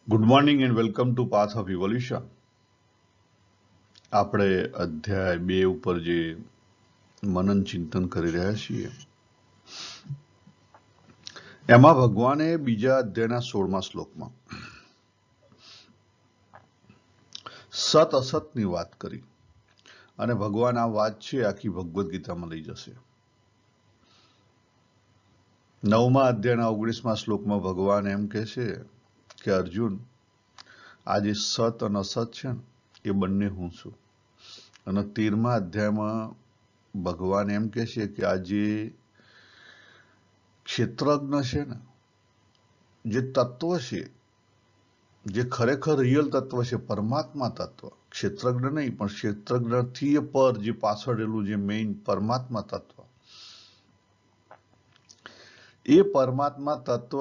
Good morning and welcome to path of evolution. આપણે અધ્યાય 2 ઉપર જે મનન ચિંતન કરી રહ્યા છીએ એમાં ભગવાને બીજા અધ્યાયના 16મા શ્લોકમાં સત અસતની વાત કરી અને ભગવાન આ વાત છે આખી ભગવદ્ ગીતામાં લઈ જશે. 9મા અધ્યાયના 19મા શ્લોકમાં ભગવાન એમ કહે છે કે અર્જુન, આ જે સત અને અસત છે ને એ બંને હું છું. અને 13મા અધ્યાયમાં ભગવાન એમ કહે છે કે આ જે ક્ષેત્રજ્ઞ છે ને, જે તત્વ છે, જે ખરેખર રિયલ તત્વ છે, પરમાત્મા તત્વ, ક્ષેત્રજ્ઞ નહીં પણ ક્ષેત્રજ્ઞથી પર જે પાછળ રહેલું જે મેઇન પરમાત્મા તત્વ, એ પરમાત્મા તત્વ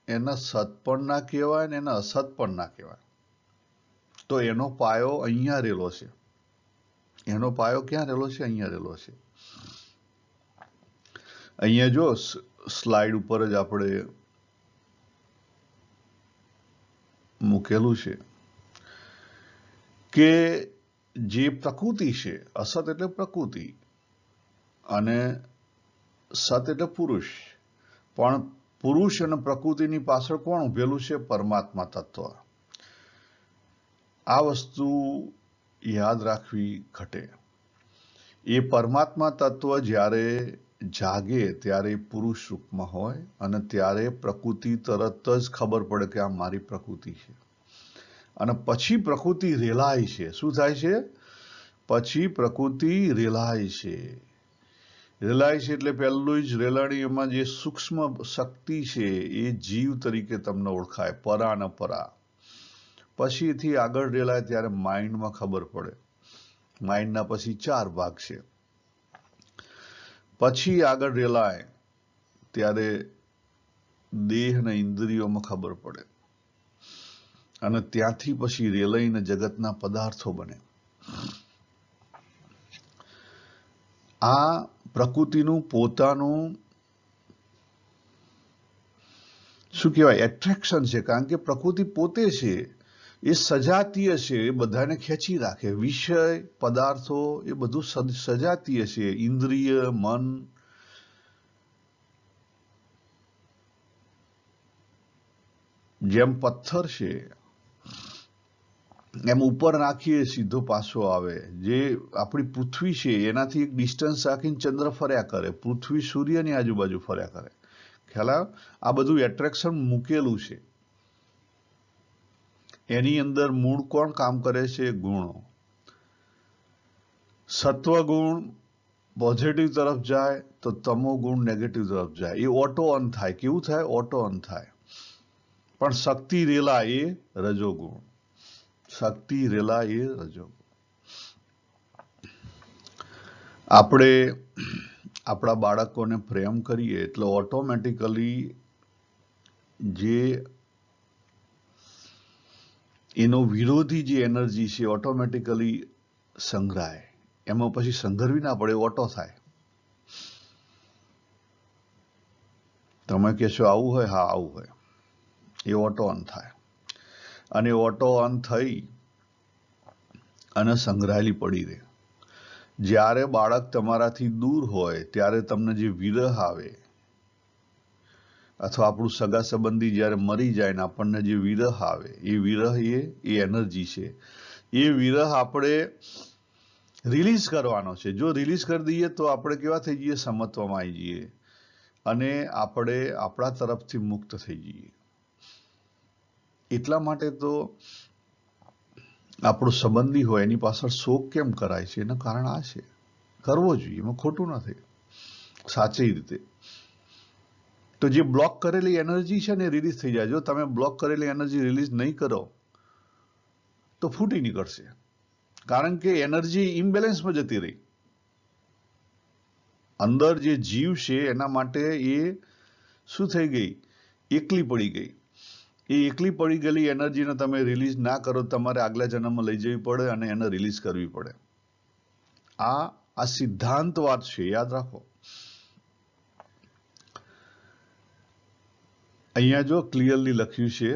એને સત પણ ના કહેવાય ને એને અસત પણ ના કહેવાય. તો એનો પાયો અહીંયા રહેલો છે. એનો પાયો ક્યાં રહેલો છે? અહીંયા રહેલો છે. અહીંયા જો સ્લાઇડ ઉપર જ આપણે મૂકેલું છે કે જે પ્રકૃતિ છે, અસત એટલે પ્રકૃતિ અને સત એટલે પુરુષ, પણ પુરુષ અને પ્રકૃતિની પાછળ કોણ ઉભેલું છે? પરમાત્મા તત્વ. આ વસ્તુ યાદ રાખવી ઘટે. એ પરમાત્મા તત્વ જ્યારે જાગે ત્યારે પુરુષ રૂપમાં હોય અને ત્યારે પ્રકૃતિ તરત જ ખબર પડે કે આ મારી પ્રકૃતિ છે. અને પછી પ્રકૃતિ રેલાય છે. શું થાય છે? પછી પ્રકૃતિ રેલાય છે. રેલાય છે એટલે પહેલું જ રેલાણી એમાં જે સૂક્ષ્મ શક્તિ છે એ જીવ તરીકે તમને ઓળખાય, પરા ને પરા. પછીથી આગળ રેલાય ત્યારે માઇન્ડમાં ખબર પડે. માઇન્ડના પછી 4 ભાગ છે. પછી આગળ રેલાય ત્યારે દેહ અને ઇન્દ્રિયોમાં ખબર પડે અને ત્યાંથી પછી રેલાઈને જગતના પદાર્થો બને. આ પ્રકૃતિનું પોતાનું શું કહેવાય? એટ્રેક્શન છે. કારણ કે પ્રકૃતિ પોતે છે એ સજાતીય છે, એ બધાને ખેંચી રાખે. વિષય, પદાર્થો એ બધું સજાતીય છે. ઇન્દ્રિય, મન, જેમ પથ્થર છે એમ ઉપર નાખીએ સીધો પાછો આવે. જે આપણી પૃથ્વી છે એનાથી એક ડિસ્ટન્સ રાખીને ચંદ્ર ફર્યા કરે, પૃથ્વી સૂર્યની આજુબાજુ ફર્યા કરે. ખ્યાલ આવ્યો? આ બધું એટ્રેક્શન મૂકેલું છે. એની અંદર મૂળ કોણ કામ કરે છે? ગુણો. સત્વ ગુણ પોઝિટિવ તરફ જાય તો તમો ગુણ નેગેટિવ તરફ જાય. એ ઓટો ઓન થાય. કેવું થાય? ઓટો ઓન થાય. પણ શક્તિ રેલા એ રજોગુણ. શક્તિ રેલા એ રજોગુણ. આપણે આપણા બાળકોને પ્રેમ કરીએ એટલે ઓટોમેટિકલી જે એનો વિરોધી જે એનર્જી છે ઓટોમેટિકલી સંગ્રહાય. એમાં પછી સંગ્રહવી ના પડે, ઓટો થાય. તમે કહેશો આવું હોય? હા, આવું હોય. એ ઓટો ઓન થાય અને ઓટો ઓન થઈ અને સંગ્રહાયેલી પડી રહે. જ્યારે બાળક તમારાથી દૂર હોય ત્યારે તમને જે વિરહ આવે, અથવા આપણું સગા સંબંધી જ્યારે મરી જાય ને આપણને જે વિરહ આવે, એ વિરહ એ એનર્જી છે. એ વિરહ આપણે રિલીઝ કરવાનો છે. જો રિલીઝ કરી દઈએ તો આપણે કેવા થઈ જઈએ? સમત્વમાં આવી જઈએ અને આપણે આપણા તરફથી મુક્ત થઈ જઈએ. એટલા માટે તો આપણો સંબંધી હોય એની પાછળ શોક કેમ કરાય છે? એનું કારણ આ છે. કરવો જોઈએ, એમાં ખોટું નથી, સાચી રીતે. તો જે બ્લોક કરેલી એનર્જી છે ને એ રિલીઝ થઈ જાય. જો તમે બ્લોક કરેલી એનર્જી રિલીઝ નહીં કરો તો ફૂટી નીકળશે. કારણ કે એનર્જી ઇમ્બેલેન્સમાં જતી રહી. અંદર જે જીવ છે એના માટે એ શું થઈ ગઈ? એકલી પડી ગઈ. એ એકલી પડી ગયેલી એનર્જીને તમે રિલીઝ ના કરો, તમારે આગલા જન્મમાં લઈ જવી પડે અને એને રિલીઝ કરવી પડે. આ સિદ્ધાંત વાત છે, યાદ રાખો. અહીંયા જો ક્લિયરલી લખ્યું છે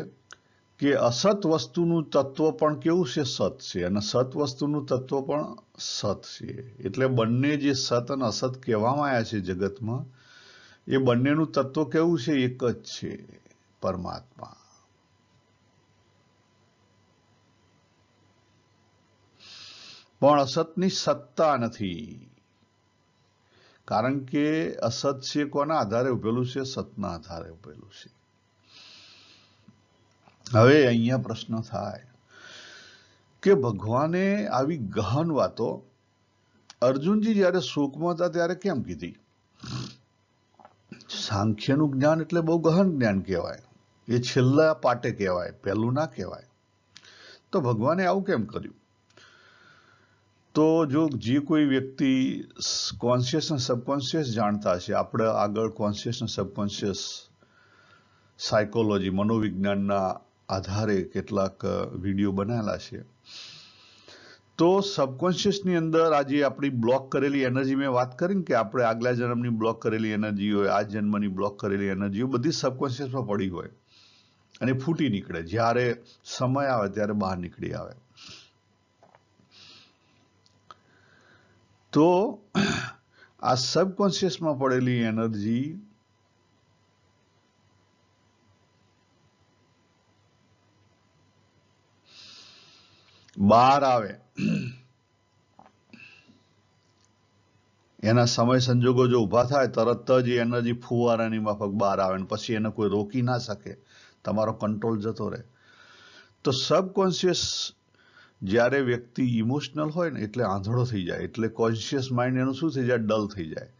કે અસત વસ્તુનું તત્વ પણ કેવું છે? સત છે. અને સત વસ્તુનું તત્વ પણ સત છે. એટલે બંને જે સત અને અસત કહેવામાં આવ્યા છે જગતમાં, એ બંનેનું તત્વ કેવું છે? એક જ છે, પરમાત્મા. પણ અસતની સત્તા નથી, કારણ કે અસત છે કોના આધારે ઉભેલું છે? સતના આધારે ઉભેલું છે. હવે અહીંયા પ્રશ્ન થાય કે ભગવાને આવી ગહન વાતો અર્જુનજી જ્યારે શોકમાં હતા ત્યારે કેમ કીધી? સાંખ્યનું જ્ઞાન એટલે બહુ ગહન જ્ઞાન કહેવાય, એ છેલ્લા પાટે કહેવાય, પહેલું ના કહેવાય. તો ભગવાને આવું કેમ કર્યું? તો જો જે કોઈ વ્યક્તિ કોન્શિયસ અને સબકોન્શિયસ જાણતા હશે, આપણે આગળ કોન્શિયસ અને સબકોન્શિયસ સાયકોલોજી, મનોવિજ્ઞાનના આધારે કેટલાક વિડીયો બનાવેલા છે. તો સબકોન્શિયસની અંદર આજે આપણી બ્લોક કરેલી એનર્જી, મેં વાત કરી કે આપણે આગલા જન્મની બ્લોક કરેલી એનર્જી હોય, આ જન્મની બ્લોક કરેલી એનર્જી હોય, બધી સબકોન્શિયસમાં પડી હોય અને ફૂટી નીકળે. જ્યારે સમય આવે ત્યારે બહાર નીકળી આવે. તો આ સબકોન્શિયસમાં પડેલી એનર્જી બહાર આવે, એના સમય સંજોગો જો ઊભા થાય, તરત જ એ એનર્જી ફુવારાની માફક બહાર આવે, પછી એને કોઈ રોકી ના શકે, તમારો કંટ્રોલ જતો રહે. તો સબકોન્શિયસ જ્યારે વ્યક્તિ ઇમોશનલ હોય ને, એટલે આંધળો થઈ જાય, એટલે કોન્શિયસ માઇન્ડ એનું શું થઈ જાય? ડલ થઈ જાય.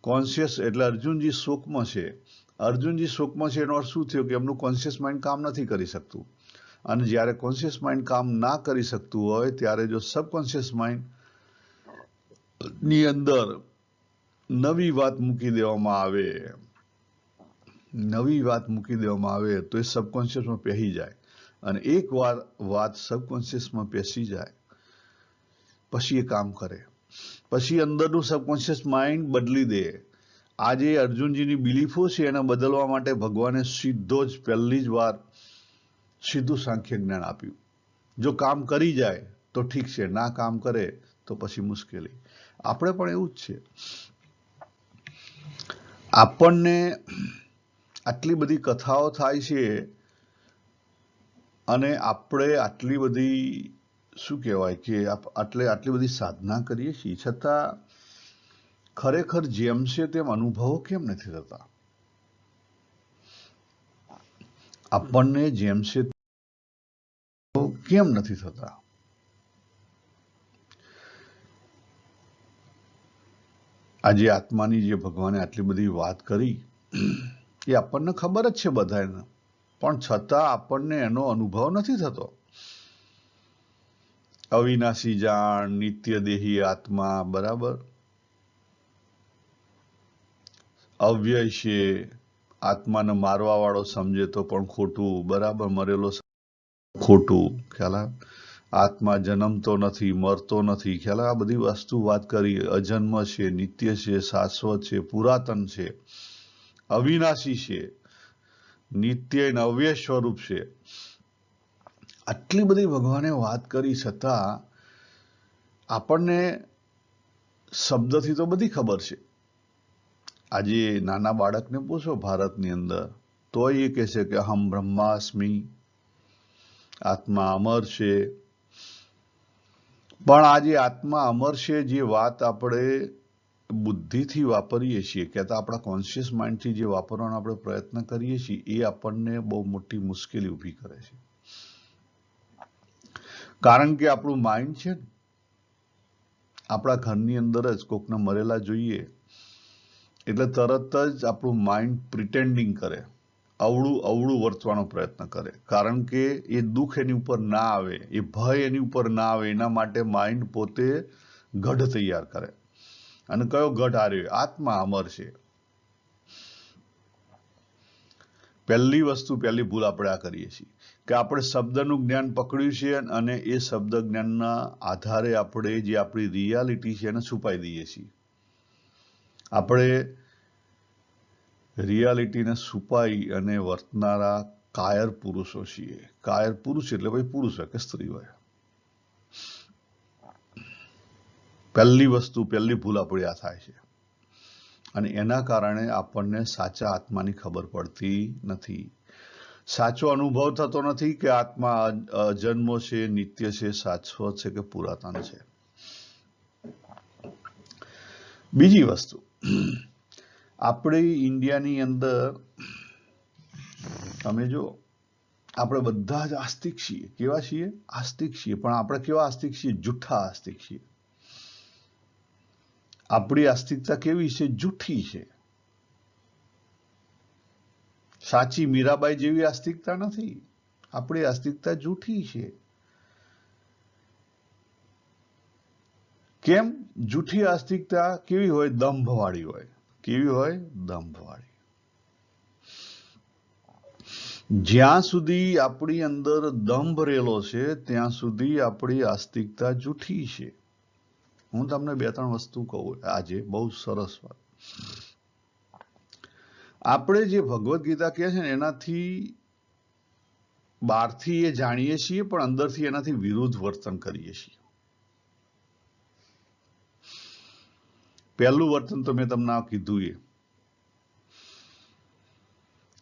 કોન્શિયસ એટલે અર્જુનજી શોકમાં છે. અર્જુનજી શોકમાં છે એનો અર્થ શું થયો? કે એમનું કોન્શિયસ માઇન્ડ કામ નથી કરી શકતું. અને જ્યારે કોન્શિયસ માઇન્ડ કામ ના કરી શકતું હોય, ત્યારે જો સબકોન્શિયસ માઇન્ડ ની અંદર નવી વાત મૂકી દેવામાં આવે, તો એ સબકોન્શિયસમાં પહેરી જાય. અને એક વાર વાત સબકોન્શિયસમાં પેસી જાય પછી એ કામ કરે, પછી અંદરનું સબકોન્શિયસ માઇન્ડ બદલી દે. આજે અર્જુનજીની બિલીફો છે એને બદલવા માટે ભગવાને સીધો જ પહેલી જ વાર સીધું સાંખ્ય જ્ઞાન આપ્યું. જો કામ કરી જાય તો ઠીક છે, ના કામ કરે તો પછી મુશ્કેલી. આપણે પણ એવું જ છે. આપણને આટલી બધી કથાઓ થાય છે અને આપણે આટલી બધી શું કહેવાય કે આટલી બધી સાધના કરીએ છીએ, છતાં ખરેખર જેમ છે તેમ અનુભવો કેમ નથી થતા? આપણને જેમ છે કેમ નથી થતા? આજે આત્માની જે ભગવાને આટલી બધી વાત કરી, એ આપણને ખબર જ છે બધાને, પણ છતાં આપણને એનો અનુભવ નથી થતો. અવિનાશી જાણ, નિત્ય દેહી આત્મા, બરાબર, અવ્યય છે, આત્માને મારવા વાળો સમજે તો પણ ખોટું, બરાબર, મરેલો ખોટું, ખ્યાલ આવે? આત્મા જન્મતો નથી, મરતો નથી, ખ્યાલ આવે? આ બધી વસ્તુ વાત કરી. અજન્મ છે, નિત્ય છે, શાશ્વત છે, પુરાતન છે, અવિનાશી છે, નિત્ય અને અવ્યય સ્વરૂપ છે. આટલી બધી ભગવાને વાત કરી, છતાં આપણને શબ્દથી તો બધી ખબર છે. આજે નાના બાળકને પૂછો ભારતની અંદર, તો એ કહેશે કે હમ બ્રહ્માસ્મિ, આત્મા અમર છે. પણ આજે આત્મા અમર છે જે વાત આપણે બુદ્ધિથી વાપરીએ છીએ, કહેતા આપણા કોન્શિયસ માઇન્ડથી જે વાપરવાનો આપણે પ્રયત્ન કરીએ છીએ, એ આપણને બહુ મોટી મુશ્કેલી ઊભી કરે છે. કારણ કે આપણું માઇન્ડ છે ને, આપણા ઘરની અંદર જ કોકને મરેલા જોઈએ એટલે તરત જ આપણું માઇન્ડ પ્રિટેન્ડિંગ કરે, અવળું વર્તવાનો પ્રયત્ન કરે. કારણ કે એ દુઃખ એની ઉપર ના આવે, એ ભય એની ઉપર ના આવે, એના માટે માઇન્ડ પોતે ગઢ તૈયાર કરે. અને કયો ગઢ આર્યો? આત્મા અમર છે. પહેલી ભૂલ આપણે આ કરીએ છીએ કે આપણે શબ્દનું જ્ઞાન પકડ્યું છે અને એ શબ્દ જ્ઞાનના આધારે આપણે જે આપણી રિયાલિટી છે એને છુપાઈ દઈએ છીએ. આપણે રિયાલિટીને છુપાઈ અને વર્તનારા કાયર પુરુષો છીએ. કાયર પુરુષ એટલે ભાઈ પુરુષ હોય કે સ્ત્રી હોય. પહેલી વસ્તુ, પહેલી ભૂલ આપણી આ થાય છે અને એના કારણે આપણને સાચા આત્માની ખબર પડતી નથી. સાચો અનુભવ થતો નથી કે આત્મા અજન્મો છે, નિત્ય છે, શાશ્વત છે કે પુરાતન છે. બીજી વસ્તુ, આપણી ઇન્ડિયાની અંદર તમે જો, આપણે બધા જ આસ્તિક છીએ. કેવા છીએ? આસ્તિક છીએ. પણ આપણે કેવા આસ્તિક છીએ? જૂઠા આસ્તિક છીએ. આપણી આસ્તિકતા કેવી છે? જૂઠી છે. સાચી મીરાબાઈ જેવી આસ્તિકતા નથી. આપણી આસ્તિકતા જૂઠી છે. કેમ? જૂઠી આસ્તિકતા કેવી હોય? દંભવાળી હોય. કેવી હોય? દંભવાળી. જ્યાં સુધી આપણી અંદર દંભ રહેલો છે ત્યાં સુધી આપણી આસ્તિકતા જૂઠી છે. હું તમને 2-3 વસ્તુ કહું આજે, બહુ સરસ વાત. આપણે જે ભગવદ્ ગીતા કહે છે ને એનાથી બહારથી એ જાણીએ છીએ પણ અંદરથી એનાથી વિરુદ્ધ વર્તન કરીએ છીએ. પહેલું વર્તન તો મેં તમને કીધું એ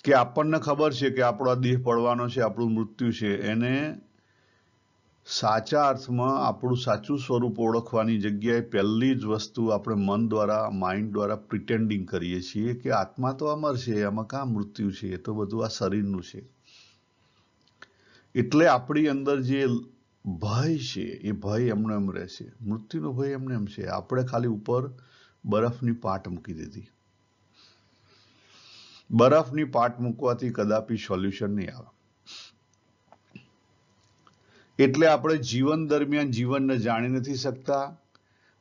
કે આપણને ખબર છે કે આપણો દેહ પડવાનો છે, આપણું મૃત્યુ છે. એને સાચા અર્થમાં આપણું સાચું સ્વરૂપ ઓળખવાની જગ્યાએ પહેલી જ વસ્તુ આપણે મન દ્વારા, માઇન્ડ દ્વારા પ્રિટેન્ડિંગ કરીએ છીએ કે આત્મા તો અમર છે, આમાં કાં મૃત્યુ છે, એ તો બધું આ શરીરનું છે. એટલે આપણી અંદર જે ભય છે એ ભય એમને એમ રહેશે. મૃત્યુનો ભય એમને એમ છે. આપણે ખાલી ઉપર બરફની પાટ મૂકી દીધી. બરફની પાટ મૂકવાથી કદાપી સોલ્યુશન નહીં આવે. એટલે આપણે જીવન દરમિયાન જીવનને જાણી નથી શકતા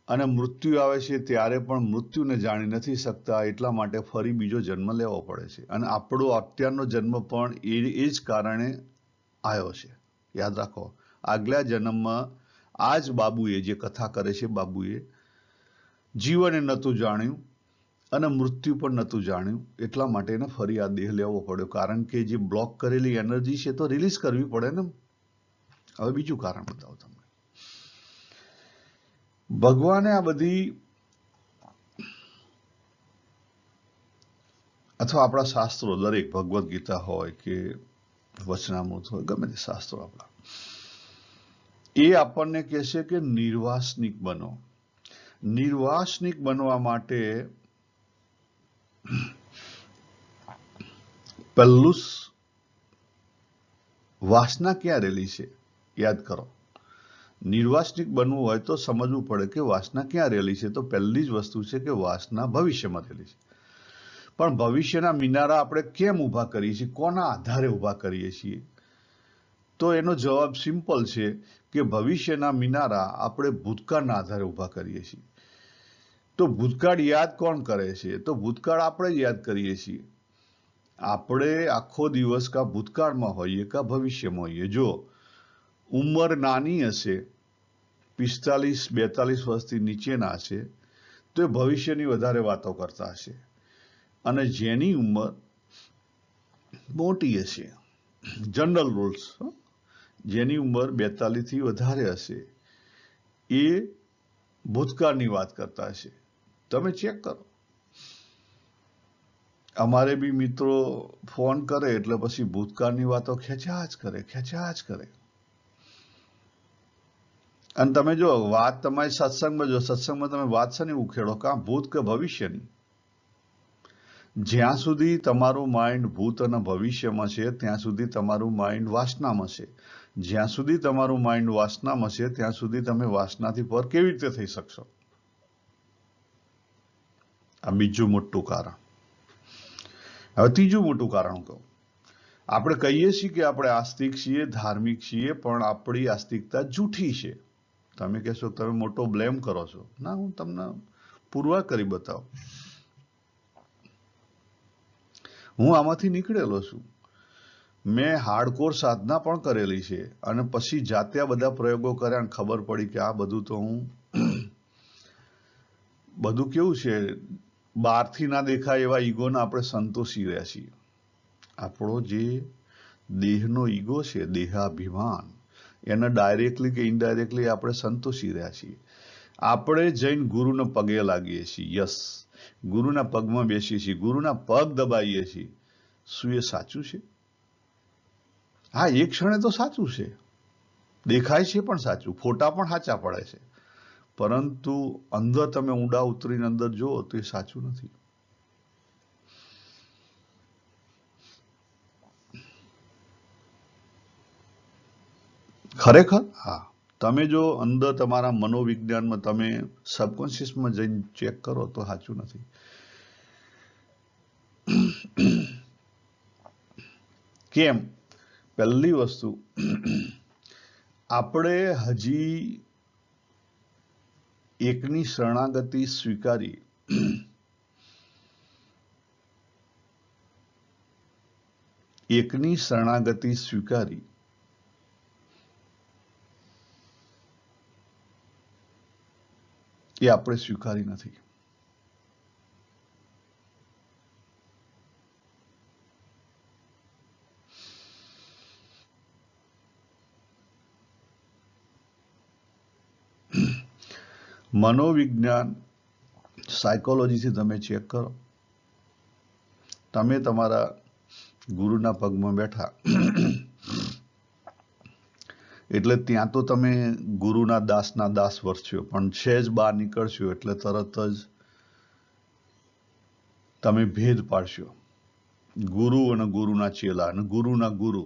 અને મૃત્યુ આવે છે ત્યારે પણ મૃત્યુને જાણી નથી શકતા. એટલા માટે ફરી બીજો જન્મ લેવો પડે છે. અને આપણો અત્યારનો જન્મ પણ એ જ કારણે આવ્યો છે. યાદ રાખો, આગલા જન્મમાં આ જ બાબુએ, જે કથા કરે છે બાબુએ, જીવને નહોતું જાણ્યું અને મૃત્યુ પણ નહોતું જાણ્યું. એટલા માટે એને ફરી આ દેહ લેવો પડ્યો. કારણ કે જે બ્લોક કરેલી એનર્જી છે તો રિલીઝ કરવી પડે ને. હવે બીજું કારણ બતાવો તમને. ભગવાને આ બધી, અથવા આપણા શાસ્ત્રો, દરેક ભગવદ્ ગીતા હોય કે વચનામૃત હોય, ગમે તે શાસ્ત્રો આપણા, એ આપણને કહે છે કે નિર્વાસનિક બનો. નિર્વાસનિક બનવા માટે પહેલું વાસના ક્યાં રહેલી છે યાદ કરો. નિર્વાસનિક બનવું હોય તો સમજવું પડે કે વાસના ક્યાં રહેલી છે. તો પહેલી જ વસ્તુ છે કે વાસના ભવિષ્યમાં રહેલી છે. પણ ભવિષ્યના મિનારા આપણે કેમ ઊભા કરીએ છીએ? કોના આધારે ઊભા કરીએ છીએ? તો એનો જવાબ સિમ્પલ છે કે ભવિષ્યના મિનારા આપણે ભૂતકાળના આધારે ઊભા કરીએ છીએ. તો ભૂતકાળ યાદ કોણ કરે છે? તો ભૂતકાળ આપણે જ યાદ કરીએ છીએ. આપણે આખો દિવસ કા ભૂતકાળમાં હોઈએ કા ભવિષ્યમાં હોઈએ. જો ઉંમર નાની હશે, 45-42 વર્ષથી નીચેના હશે, તો એ ભવિષ્યની વધારે વાતો કરતા હશે. અને જેની ઉંમર મોટી હશે, જનરલ રૂલ્સ, જેની ઉંમર 42 થી વધારે હશે, એ ભૂતકાળની વાત કરતા હશે. તમે ચેક કરો. અમારે બી મિત્રો ફોન કરે એટલે પછી ભૂતકાળની વાતો ખેંચ્યા જ કરે. અને તમે જો વાત તમારી સત્સંગમાં, જો સત્સંગમાં તમે વાત છે ને ઉખેડો, કાં ભૂત કે ભવિષ્યની. જ્યાં સુધી તમારું માઇન્ડ ભૂત અને ભવિષ્યમાં છે ત્યાં સુધી તમારું માઇન્ડ વાસનામાં છે. જ્યાં સુધી તમારું માઇન્ડ વાસનામાં છે ત્યાં સુધી તમે વાસનાથી પર કેવી રીતે થઈ શકશો? આ બીજું મોટું કારણ. હવે ત્રીજું મોટું કારણ કહું. આપણે કહીએ છીએ કે આપણે આસ્તિક છીએ, ધાર્મિક છીએ, પણ આપણી આસ્તિકતા જૂઠી છે. તમે કહેશો તમે મોટો બ્લેમ કરો છો. ના, હું તમને પુરવાર કરી બતાવું. હું આમાંથી નીકળેલો છું. મેં હાર્ડકોર સાધના પણ કરેલી છે અને પછી જાતે આ બધા પ્રયોગો કર્યા અને ખબર પડી કે આ બધું તો હું બધું કેવું છે, બહારથી ના દેખાય એવા ઈગોના આપણે સંતોષી રહ્યા છીએ. આપણો જે દેહનો ઈગો છે, દેહાભિમાન, એને ડાયરેક્ટલી કે ઇનડાયરેક્ટલી આપણે સંતોષી રહ્યા છીએ. આપણે જઈને ગુરુને પગે લાગીએ છીએ, યસ, ગુરુના પગમાં બેસીએ છીએ, ગુરુના પગ દબાઈએ છીએ. શું એ સાચું છે? હા, એક ક્ષણે તો સાચું છે, દેખાય છે પણ સાચું, ફોટા પણ સાચા પડે છે, પરંતુ અંદર તમે ઊંડા ઉતરીને અંદર જુઓ તો એ સાચું નથી. ખરેખર હા, તમે જો અંદર તમારા મનોવિજ્ઞાનમાં તમે સબકોન્શિયસમાં જઈને ચેક કરો તો સાચું નથી. કેમ? પહેલી વસ્તુ, આપણે હજી એકની શરણાગતિ સ્વીકારી, એકની શરણાગતિ સ્વીકારી એ આપણે સ્વીકારી નથી. મનોવિજ્ઞાન, સાયકોલોજીથી તમે ચેક કરો, તમે તમારા ગુરુના પગમાં બેઠા એટલે ત્યાં તો તમે ગુરુના દાસના દાસ વર્ત્યો, પણ સહેજ બહાર નીકળશો એટલે તરત જ તમે ભેદ પાડશો, ગુરુ અને ગુરુના ચેલા અને ગુરુના ગુરુ,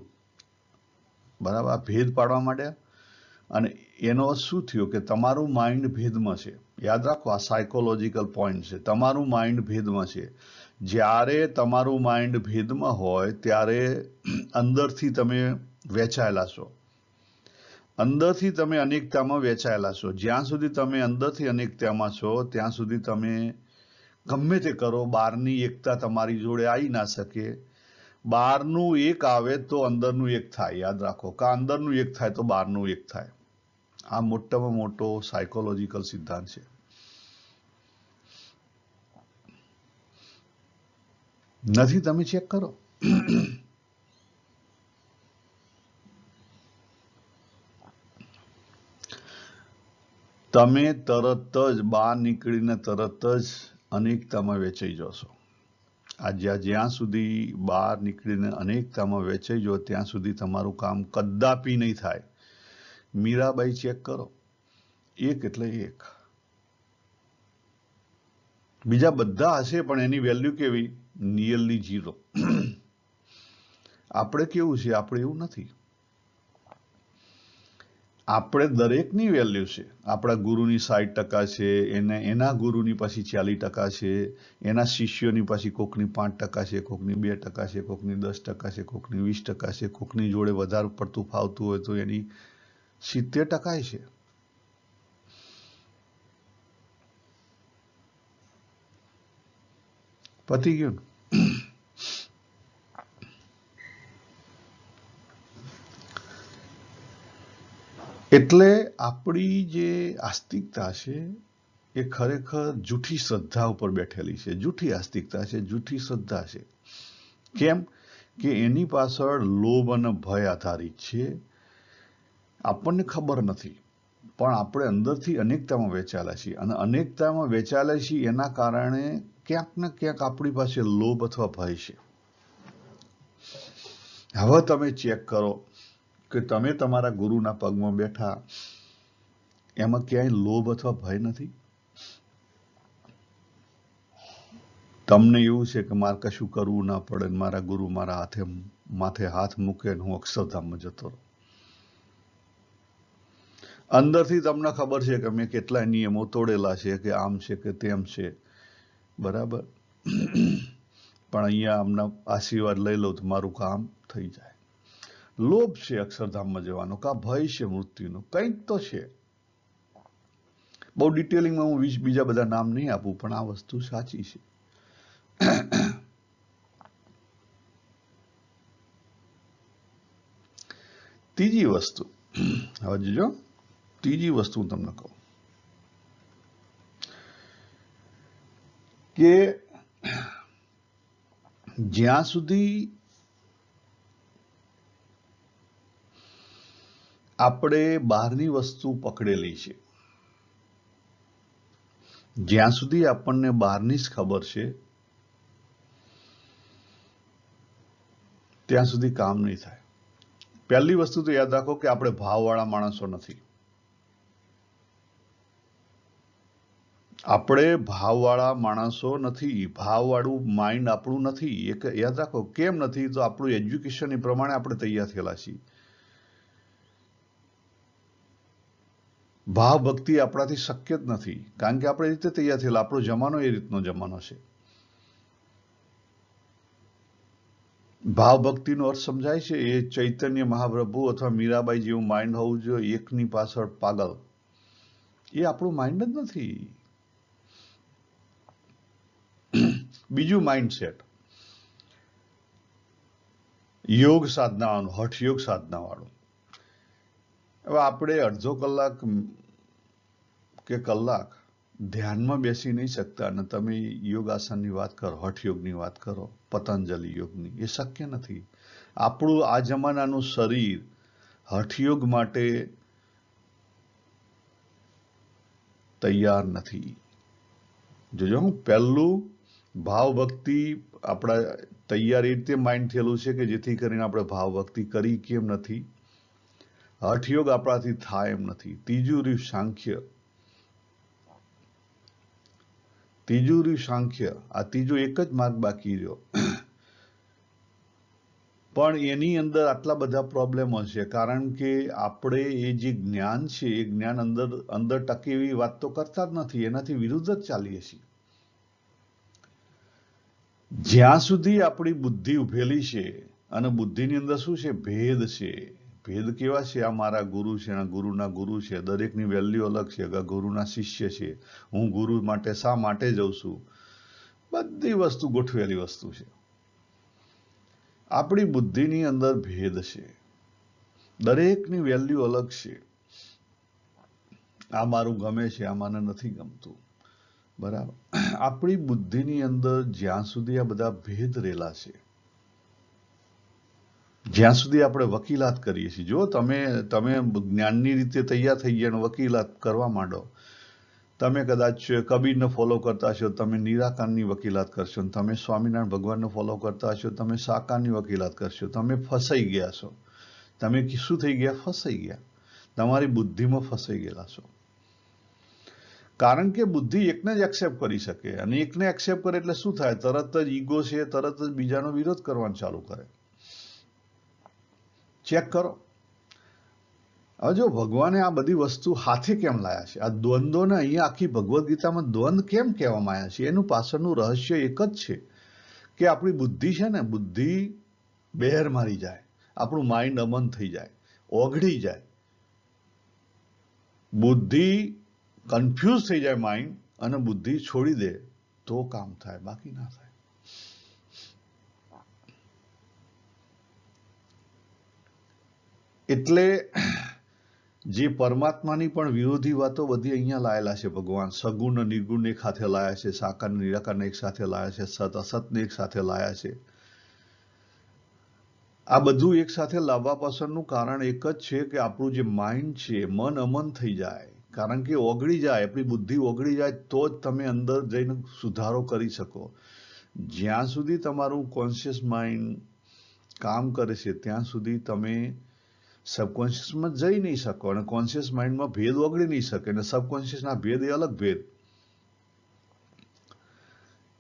બરાબર? આ ભેદ પાડવા માંડ્યા અને એનો શું થયો કે તમારું માઇન્ડ ભેદમાં છે. યાદ રાખો, આ સાયકોલોજીકલ પોઈન્ટ છે, તમારું માઇન્ડ ભેદમાં છે. જ્યારે તમારું માઇન્ડ ભેદમાં હોય ત્યારે અંદરથી તમે વેચાયેલા છો, અંદરથી તમે અનેકતામાં વેચાયેલા છો. જ્યાં સુધી તમે અંદરથી અનેકતામાં છો ત્યાં સુધી તમે ગમે તે કરો, બહારની એકતા તમારી જોડે આવી ના શકે. બહારનું એક આવે તો અંદરનું એક થાય. યાદ રાખો, કે અંદરનું એક થાય તો બહારનું એક થાય. આ મોટામાં મોટો સાયકોલોજીકલ સિદ્ધાંત છે. નથી? તમે ચેક કરો. તમે તરત જ બહાર નીકળીને તરત જ અનેકતામાં વેચાઈ જશો. જ્યાં સુધી બહાર નીકળીને અનેકતામાં વેચાઈ જાઓ ત્યાં સુધી તમારું કામ કદાપી નહીં થાય. મીરાબાઈ ચેક કરો, એક એટલે એક. બીજા બધા હશે પણ એની વેલ્યુ કેવી? નિયરલી 0. આપણે કેવું છે? આપણે એવું નથી. આપણે દરેકની વેલ્યુ છે. આપણા ગુરુની 60% છે, એના ગુરુની પાછી 40% છે, એના શિષ્યોની પાછી કોકની 5% છે, કોકની 2% છે, કોકની 10% છે, કોકની 20% છે, કોકની જોડે વધારે પડતું ફાવતું હોય તો એની 70% છે. પતી ગયું. એટલે આપણી જે આસ્તિકતા છે એ ખરેખર જૂઠી શ્રદ્ધા ઉપર બેઠેલી છે, જૂઠી આસ્તિકતા છે, જૂઠી શ્રદ્ધા છે. કેમ? કે એની પાછળ લોભ અને ભય આધારિત છે. આપણને ખબર નથી પણ આપણે અંદરથી અનેકતામાં વેચાયેલા છીએ, અને અનેકતામાં વેચાયેલા છીએ એના કારણે ક્યાંક ને ક્યાંક આપણી પાસે લોભ અથવા ભય છે. હવે તમે ચેક કરો કે તમે તમારા ગુરુના પગમાં બેઠા, એમાં ક્યાંય લોભ અથવા ભય નથી. તમને એવું છે કે મારે કશું કરવું ના પડે, મારા ગુરુ મારા માથે હાથ મૂકે ને હું અક્ષરધામમાં જતો રહું. અંદરથી તમને ખબર છે કે મેં કેટલાય નિયમો તોડેલા છે, કે આમ છે કે તેમ છે, બરાબર? પણ અહીંયા આમના આશીર્વાદ લઈ લઉં તો મારું કામ થઈ જાય. લોભ છે અક્ષરધામમાં જવાનો, કા ભય છે મૃત્યુનો, કંઈક તો છે. બહુ ડિટેલિંગમાં હું બીજા બધા નામ નહીં આપું, પણ આ વસ્તુ સાચી છે. ત્રીજી વસ્તુ, હવે જોજો, ત્રીજી વસ્તુ હું તમને કહું કે જ્યાં સુધી આપણે બહારની વસ્તુ પકડેલી છે. જ્યાં સુધી આપણને બહારની જ ખબર છે ત્યાં સુધી કામ નહીં થાય. પહેલી વસ્તુ તો યાદ રાખો કે આપણે ભાવવાળા માણસો નથી. આપણે ભાવવાળા માણસો નથી. ભાવવાળું માઇન્ડ આપણું નથી. એક યાદ રાખો. કેમ નથી? તો આપણું એજ્યુકેશન એ પ્રમાણે આપણે તૈયાર થયેલા છીએ. ભાવ ભક્તિ આપણાથી શક્ય જ નથી, કારણ કે આપણે એ રીતે તૈયાર થયેલા. આપણો જમાનો એ રીતનો જમાનો છે. ભાવ ભક્તિનો અર્થ સમજાય છે? એ ચૈતન્ય મહાપ્રભુ અથવા મીરાબાઈ જેવું માઇન્ડ હોવું જોઈએ, એકની પાછળ પાગલ. એ આપણું માઇન્ડ જ નથી. બીજું માઇન્ડસેટ યોગ સાધનાવાળું, હઠયોગ સાધનાવાળું. હવે આપણે અડધો કલાક કે કલાક ધ્યાનમાં બેસી નહીં શકતા, અને તમે યોગાસનની વાત કરો, હઠયોગની વાત કરો, પતંજલિ યોગની, એ શક્ય નથી. આપણું આ જમાનાનું શરીર હઠયોગ માટે તૈયાર નથી. જોજો, હું પહેલું ભાવ ભક્તિ આપણા તૈયાર એ રીતે માઇન્ડ થયેલું છે કે જેથી કરીને આપણે ભાવ ભક્તિ કરી કેમ નથી. હઠયોગ આપણાથી થાય એમ નથી. ત્રીજું રહ્યું સાંખ્ય. આ ત્રીજો એક જ માર્ગ બાકી રહ્યો. પણ એની અંદર આટલા બધા પ્રોબ્લેમો છે, કારણ કે આપણે એ જે જ્ઞાન છે એ જ્ઞાન અંદર ટકે એવી વાત તો કરતા જ નથી. એનાથી વિરુદ્ધ જ ચાલીએ છીએ. જ્યાં સુધી આપણી બુદ્ધિ ઉભેલી છે, અને બુદ્ધિની અંદર શું છે? ભેદ છે. ભેદ કેવા છે? આ મારા ગુરુ છે, આ ગુરુના ગુરુ છે, દરેકની વેલ્યુ અલગ છે, ગુરુના શિષ્ય છે, હું ગુરુ માટે શા માટે જઉં છું, બધી વસ્તુ ગોઠવેલી વસ્તુ છે. આપણી બુદ્ધિની અંદર ભેદ છે. દરેકની વેલ્યુ અલગ છે. આ મારું ગમે છે, આ મને નથી ગમતું. બરાબર? આપણી બુદ્ધિની અંદર જ્યાં સુધી આ બધા ભેદ રહેલા છે, જ્યાં સુધી આપણે વકીલાત કરીએ છીએ. જો તમે જ્ઞાનની રીતે તૈયાર થઈ ગયા અને વકીલાત કરવા માંડો, તમે કદાચ કબીરને ફોલો કરતા હશો, તમે નિરાકારની વકીલાત કરશો. તમે સ્વામિનારાયણ ભગવાનને ફોલો કરતા હશો, તમે સાકારની વકીલાત કરશો. તમે ફસાઈ ગયા છો. તમે શું થઈ ગયા? ફસાઈ ગયા. તમારી બુદ્ધિમાં ફસાઈ ગયેલા છો. કારણ કે બુદ્ધિ એકને જ એક્સેપ્ટ કરી શકે, અને એકને એક્સેપ્ટ કરે એટલે શું થાય? તરત જ ઈગો છે, તરત જ બીજાનો વિરોધ કરવાનું ચાલુ કરે. ચેક કરો. હવે જો ભગવાને આ બધી વસ્તુ હાથે કેમ લાયા છે? આ દ્વંદ્વને અહીંયા આખી ભગવદ્ ગીતામાં દ્વંદ્વ કેમ કહેવામાં આવ્યા છે? એનું પાછળનું રહસ્ય એક જ છે કે આપણી બુદ્ધિ છે ને, બુદ્ધિ બહેર મારી જાય, આપણું માઇન્ડ અમન થઈ જાય, ઓગળી જાય. બુદ્ધિ કન્ફ્યુઝ થઈ જાય માઇન્ડ, અને બુદ્ધિ છોડી દે તો કામ થાય, બાકી ના થાય. એટલે જે પરમાત્માની પણ વિરોધી વાતો બધી અહીંયા લાયેલા છે ભગવાન. સગુણ અને નિર્ગુણ એક સાથે લાયા છે, સાકાર અને નિરાકારને એક સાથે લાયા છે, સત અસતને એક સાથે લાયા છે. આ બધું એક સાથે લાવવા પાછળનું કારણ એક જ છે કે આપણું જે માઇન્ડ છે, મન અમન થઈ જાય. કારણ કે ઓગળી જાય, આપણી બુદ્ધિ ઓગળી જાય તો જ તમે અંદર જઈને સુધારો કરી શકો. જ્યાં સુધી તમારું કોન્શિયસ માઇન્ડ કામ કરે છે ત્યાં સુધી તમે સબકોન્શિયસમાં જઈ નહીં શકો, અને કોન્શિયસ માઇન્ડમાં ભેદ ઓગળી નહીં શકે. અને સબકોન્શિયસના ભેદ એ અલગ ભેદ.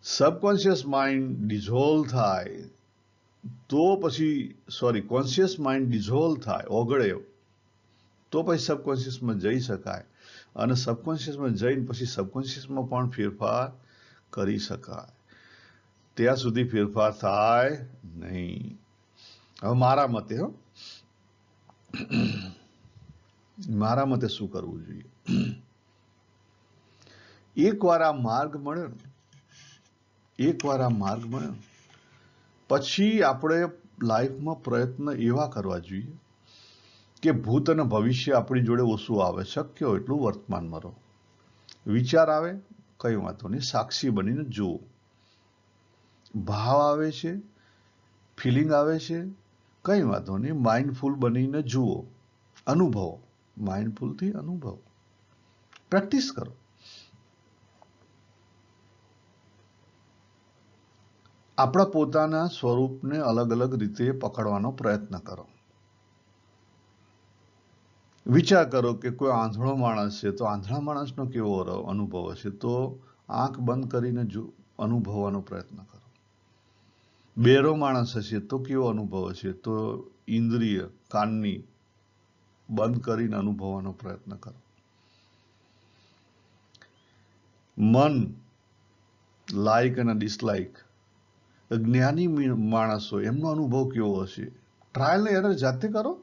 સબકોન્શિયસ માઇન્ડ ડિઝોલ્વ થાય તો પછી કોન્શિયસ માઇન્ડ ડિઝોલ્વ થાય, ઓગળે, તો પછી સબકોન્શિયસમાં જઈ શકાય. અને સબકોન્શિયસમાં જઈને પછી સબકોન્શિયસમાં પણ ફેરફાર કરી શકાય. ત્યાં સુધી ફેરફાર થાય નહીં. હવે મારા મતે શું કરવું જોઈએ? એકવાર આ માર્ગ મળ્યો પછી આપણે લાઈફમાં પ્રયત્ન એવા કરવા જોઈએ કે ભૂત અને ભવિષ્ય આપણી જોડે ઓછું આવે. શક્ય હોય એટલું વર્તમાનમાં રહો. વિચાર આવે, કઈ વાંધો નહીં, સાક્ષી બનીને જુઓ. ભાવ આવે છે, ફિલિંગ આવે છે, કઈ વાંધો નહીં, માઇન્ડફુલ બનીને જુઓ. અનુભવો, માઇન્ડફુલથી અનુભવો, પ્રેક્ટિસ કરો. આપણા પોતાના સ્વરૂપને અલગ અલગ રીતે પકડવાનો પ્રયત્ન કરો. વિચાર કરો કે કોઈ આંધળો માણસ છે તો આંધળા માણસનો કેવો અનુભવ હશે, તો આંખ બંધ કરીને અનુભવવાનો પ્રયત્ન કરો. બેરો માણસ હશે તો કેવો અનુભવ હશે, તો ઇન્દ્રિય કાનની બંધ કરીને અનુભવવાનો પ્રયત્ન કરો. મન લાઈક અને ડિસલાઈક, જ્ઞાની માણસો એમનો અનુભવ કેવો હશે, ટ્રાયલ ને એરર જાતે કરો.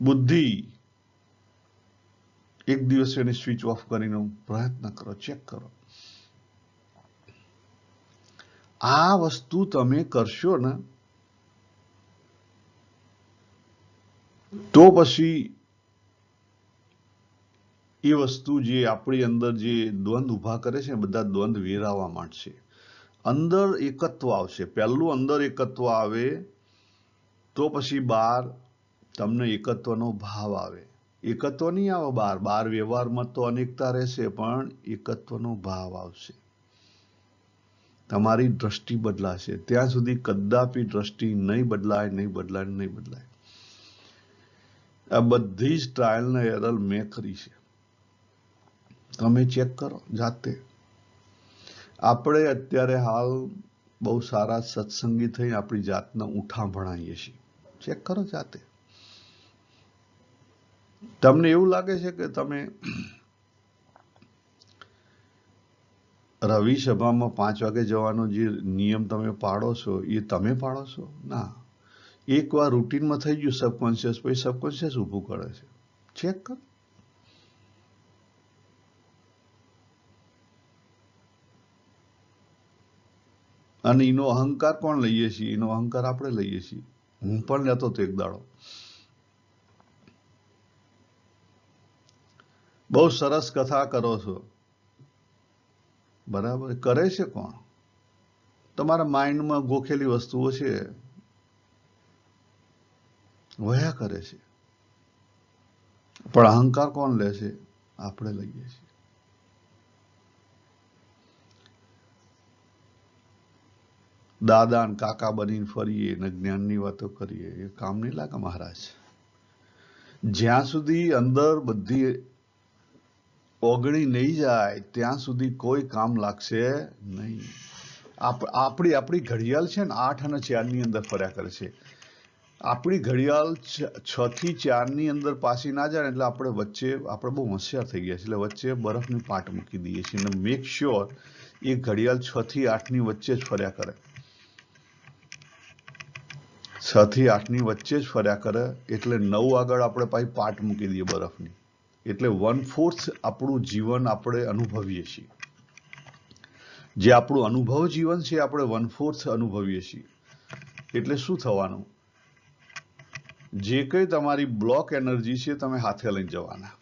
બુદ્ધિ એક દિવસ એને સ્વિચ ઓફ કરીને પ્રયત્ન કરો, ચેક કરો. આ વસ્તુ તમે કરશો ને તો પછી એ વસ્તુ જે આપણી અંદર જે દ્વંદ ઉભા કરે છે બધા દ્વંદ વેરાવા માંડશે. અંદર એકત્વ આવશે. પહેલું અંદર એકત્વ આવે તો પછી બહાર તમને એકત્વનો ભાવ આવે. એકત્વ નહીં આવે બહાર વ્યવહારમાં તો અનેકતા રહેશે પણ એકત્વનો ભાવ આવશે. તમારી દ્રષ્ટિ બદલાશે. ત્યાં સુધી કદાપી દ્રષ્ટિ નહીં બદલાય, નહીં બદલાય, નહીં બદલાય. આ બધી જ ટ્રાયલ ને એરર મેં કરી છે. તમે ચેક કરો જાતે. આપણે અત્યારે હાલ બહુ સારા સત્સંગી થઈ આપણી જાતને ઉઠા ભણાવીએ છીએ. ચેક કરો જાતે. તમને એવું લાગે છે કે તમે રવિ સભામાં 5 વાગે જવાનો જે નિયમ તમે પાડો છો એ તમે પાડો છો? ના. એકવાર રૂટીનમાં થઈ ગયું સબકોન્શિયસ, પછી સબકોન્શિયસ ઊભું કરે છે. ચેક કરો. અને એનો અહંકાર કોણ લઈએ છીએ? એનો અહંકાર આપણે લઈએ છીએ. હું પણ લેતો હતો એક દાડો. બહુ સરસ કથા કરો છો, બરાબર. કરે છે કોણ? તમારા માઇન્ડમાં ગોખેલી વસ્તુઓ છે, વયા કરે છે. પણ અહંકાર કોણ લે છે? આપણે લઈએ છીએ. દાદા ને કાકા બનીને ફરીએ ને જ્ઞાનની વાતો કરીએ, એ કામ નહીં લાગે મહારાજ. જ્યાં સુધી અંદર બધી ઓગળી નહીં જાય ત્યાં સુધી કોઈ કામ લાગશે નહીં. આપણી ઘડિયાળ છે ને 8 અને 4 ની અંદર ફર્યા કરે છે. આપણી ઘડિયાળ 6 થી 4 ની અંદર પાછી ના જાય એટલે આપણે બહુ હોશિયાર થઈ ગયા છે એટલે વચ્ચે બરફની પાટ મૂકી દઈએ છીએ અને મેક શ્યોર એ ઘડિયાળ 6 થી 8 ની વચ્ચે જ ફર્યા કરે. 6 થી 8 ની વચ્ચે જ ફર્યા કરે એટલે 9 આગળ આપણે પાછી પાટ મૂકી દઈએ બરફની. એટલે 1/4 આપણું જીવન આપણે અનુભવીએ છીએ. જે આપણું અનુભવ જીવન છે આપણે 1/4 અનુભવીએ છીએ. એટલે શું થવાનું? જે કંઈ તમારી બ્લોક એનર્જી છે તમે હાથે લઈને જવાના.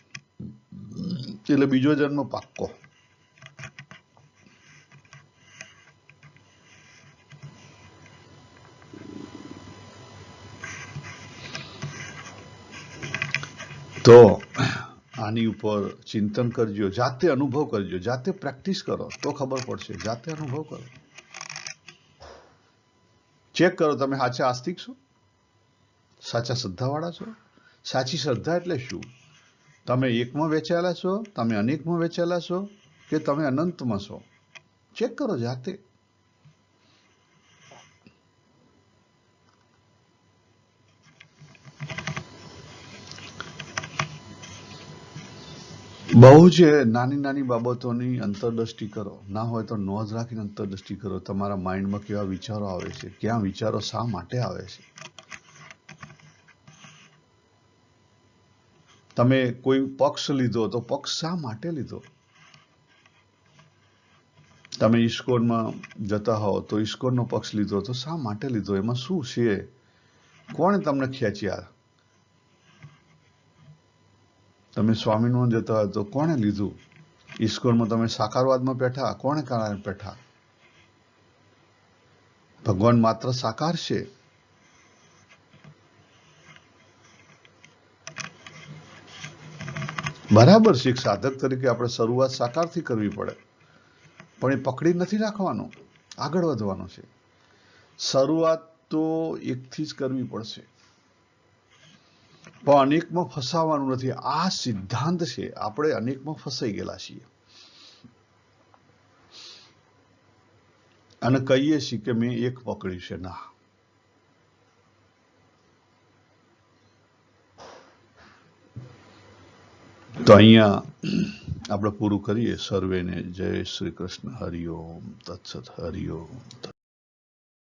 એટલે બીજો જન્મ પાક્કો. તો આની ઉપર ચિંતન કરજો, જાતે અનુભવ કરજો, જાતે પ્રેક્ટિસ કરો તો ખબર પડશે. જાતે અનુભવ કરો, ચેક કરો તમે સાચા આસ્તિક છો, સાચા શ્રદ્ધાવાળા છો. સાચી શ્રદ્ધા એટલે શું? તમે એકમાં વેચાયેલા છો, તમે અનેકમાં વેચાયેલા છો, કે તમે અનંતમાં છો? ચેક કરો જાતે. બહુ જ નાની નાની બાબતોની અંતરદ્રષ્ટિ કરો. ના હોય તો નોંધ રાખીને અંતરદ્રષ્ટિ કરો. તમારા માઇન્ડમાં કેવા વિચારો આવે છે, ક્યાં વિચારો શા માટે આવે છે. તમે કોઈ પક્ષ લીધો તો પક્ષ શા માટે લીધો? તમે ઈસ્કોનમાં જતા હો તો ઈસ્કોનનો પક્ષ લીધો તો શા માટે લીધો? એમાં શું છે? કોણે તમને ખેંચ્યા? તમે સ્વામીમાં જતા હોય તો કોણે લીધું? ઈસ્કોનમાં તમે સાકારવાદમાં બેઠા, કોણે કારણે બેઠા? ભગવાન માત્ર સાકાર છે. બરાબર છે, એક સાધક તરીકે આપણે શરૂઆત સાકારથી કરવી પડે, પણ એ પકડી નથી રાખવાનું, આગળ વધવાનું છે. શરૂઆત તો એકથી જ કરવી પડશે, પણ અનેકમાં ફસાવાનું નથી. આ સિદ્ધાંત છે. આપણે અનેકમાં ફસાઈ ગયેલા છીએ અને કહીએ છીએ કે મેં એક પકડ્યું છે. ના, તો અહીંયા આપણે પૂરું કરીએ. સર્વેને જય શ્રી કૃષ્ણ. હરિઓમ તત્સત. હરિઓમ તત્સત.